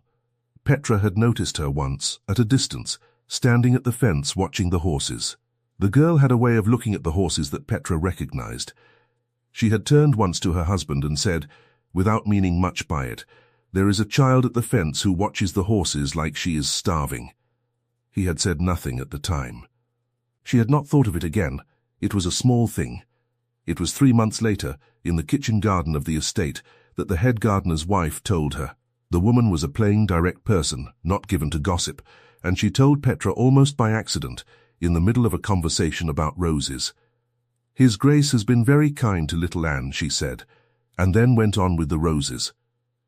Petra had noticed her once, at a distance, standing at the fence watching the horses. The girl had a way of looking at the horses that Petra recognized. She had turned once to her husband and said, without meaning much by it, "There is a child at the fence who watches the horses like she is starving." He had said nothing at the time. She had not thought of it again. It was a small thing. It was 3 months later, in the kitchen garden of the estate, that the head gardener's wife told her. The woman was a plain, direct person, not given to gossip, and she told Petra almost by accident, in the middle of a conversation about roses. "His Grace has been very kind to little Anne," she said, and then went on with the roses.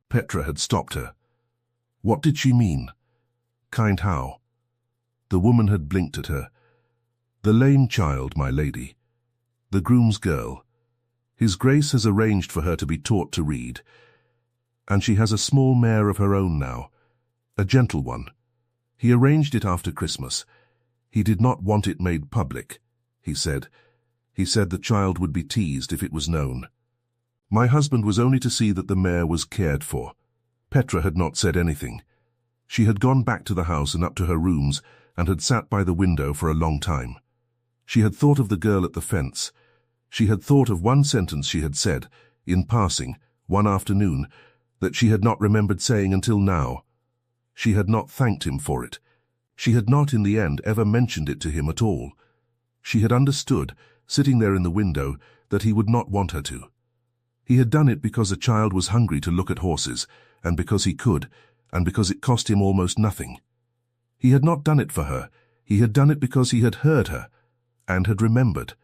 Petra had stopped her. What did she mean? Kind how? The woman had blinked at her. "The lame child, my lady. The groom's girl. His Grace has arranged for her to be taught to read. And she has a small mare of her own now, a gentle one. He arranged it after Christmas. He did not want it made public, he said. He said the child would be teased if it was known. My husband was only to see that the mare was cared for." Petra had not said anything. She had gone back to the house and up to her rooms and had sat by the window for a long time. She had thought of the girl at the fence. She had thought of one sentence she had said, in passing, one afternoon, that she had not remembered saying until now. She had not thanked him for it. She had not, in the end, ever mentioned it to him at all. She had understood, sitting there in the window, that he would not want her to. He had done it because a child was hungry to look at horses, and because he could, and because it cost him almost nothing. He had not done it for her. He had done it because he had heard her, and had remembered.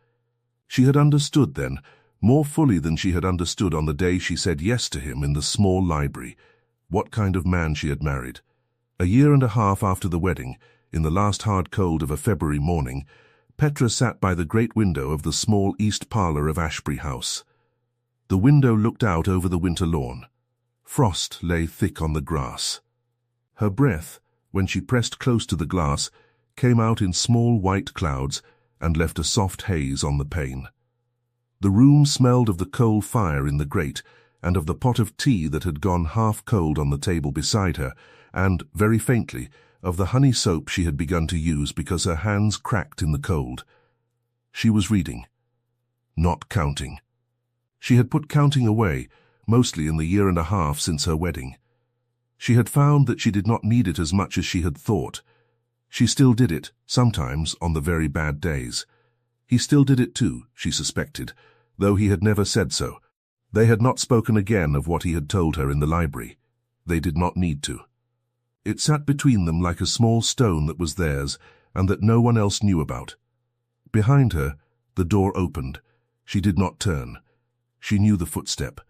She had understood then, more fully than she had understood on the day she said yes to him in the small library, what kind of man she had married. A year and a half after the wedding, in the last hard cold of a February morning, Petra sat by the great window of the small east parlour of Ashbury House. The window looked out over the winter lawn. Frost lay thick on the grass. Her breath, when she pressed close to the glass, came out in small white clouds and left a soft haze on the pane. The room smelled of the coal fire in the grate and of the pot of tea that had gone half cold on the table beside her, and, very faintly, of the honey soap she had begun to use because her hands cracked in the cold. She was reading, not counting. She had put counting away, mostly in the year and a half since her wedding. She had found that she did not need it as much as she had thought. She still did it, sometimes on the very bad days. He still did it too, she suspected, though he had never said so. They had not spoken again of what he had told her in the library. They did not need to. It sat between them like a small stone that was theirs and that no one else knew about. Behind her, the door opened. She did not turn. She knew the footstep.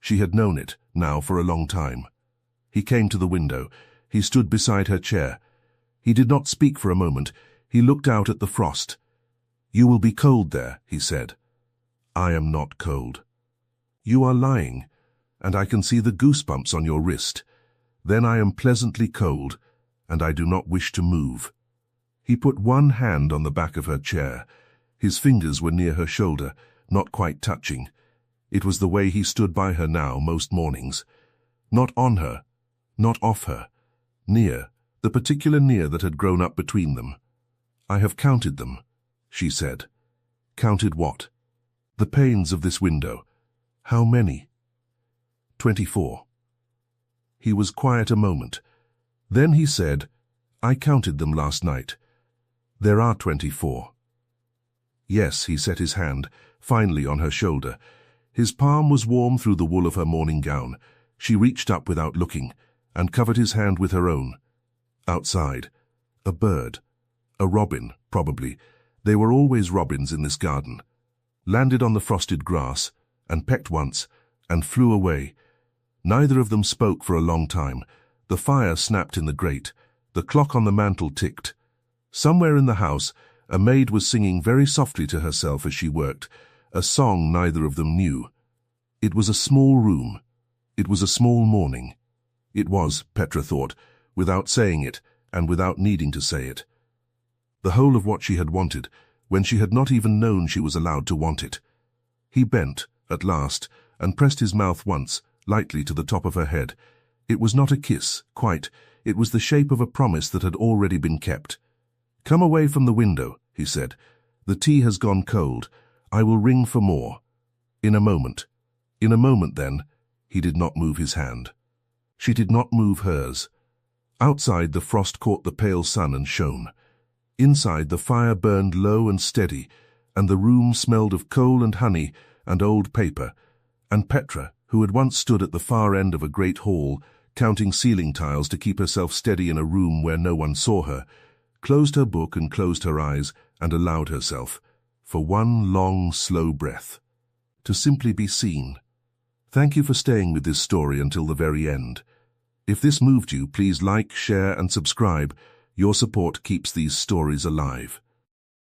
She had known it, now for a long time. He came to the window. He stood beside her chair. He did not speak for a moment. He looked out at the frost. "You will be cold there," he said. "I am not cold." "You are lying, and I can see the goosebumps on your wrist. Then I am pleasantly cold, and I do not wish to move." He put one hand on the back of her chair. His fingers were near her shoulder, not quite touching. It was the way he stood by her now most mornings. Not on her, not off her. Near, the particular near that had grown up between them. "I have counted them," she said. "Counted what?" "The panes of this window." "How many?" 24. He was quiet a moment. Then he said, "I counted them last night. There are 24. "Yes," he set his hand, finally on her shoulder. His palm was warm through the wool of her morning gown. She reached up without looking, and covered his hand with her own. Outside. A bird. A robin, probably. They were always robins in this garden. Landed on the frosted grass, and pecked once, and flew away. Neither of them spoke for a long time. The fire snapped in the grate. The clock on the mantel ticked. Somewhere in the house, a maid was singing very softly to herself as she worked, a song neither of them knew. It was a small room. It was a small morning. It was, Petra thought, without saying it, and without needing to say it. The whole of what she had wanted, when she had not even known she was allowed to want it. He bent, at last, and pressed his mouth once, lightly to the top of her head. It was not a kiss, quite. It was the shape of a promise that had already been kept. "Come away from the window," he said. "The tea has gone cold. I will ring for more." In a moment. In a moment, then. He did not move his hand. She did not move hers. Outside the frost caught the pale sun and shone. Inside the fire burned low and steady, and the room smelled of coal and honey and old paper, and Petra, who had once stood at the far end of a great hall, counting ceiling tiles to keep herself steady in a room where no one saw her, closed her book and closed her eyes and allowed herself, for one long, slow breath, to simply be seen. Thank you for staying with this story until the very end. If this moved you, please like, share, and subscribe. Your support keeps these stories alive.